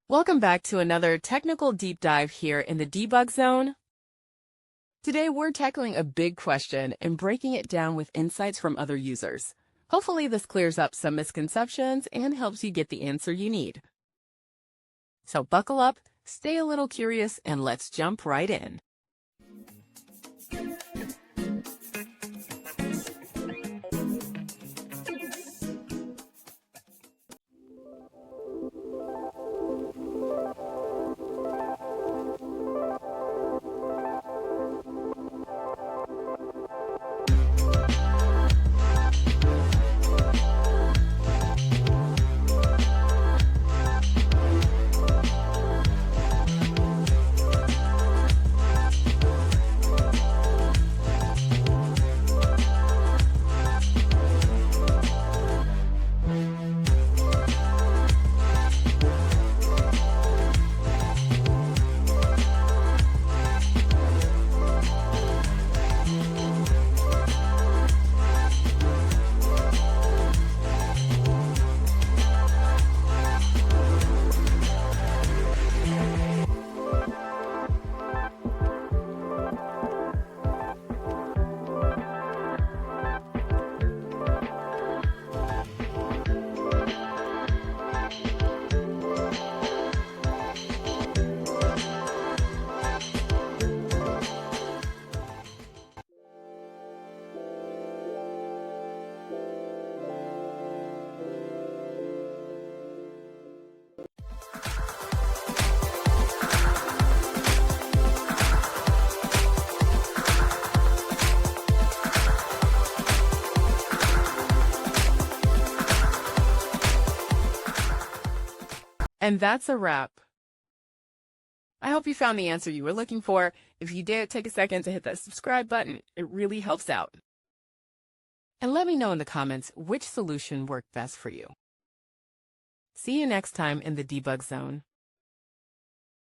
Welcome back to another technical deep dive here in the debug zone. Today we're tackling a big question and breaking it down with insights from other users. Hopefully this clears up some misconceptions and helps you get the answer you need. So buckle up, stay a little curious, and let's jump right in. And that's a wrap. I hope you found the answer you were looking for. If you did, take a second to hit that subscribe button. It really helps out. And let me know in the comments which solution worked best for you. See you next time in the debug zone.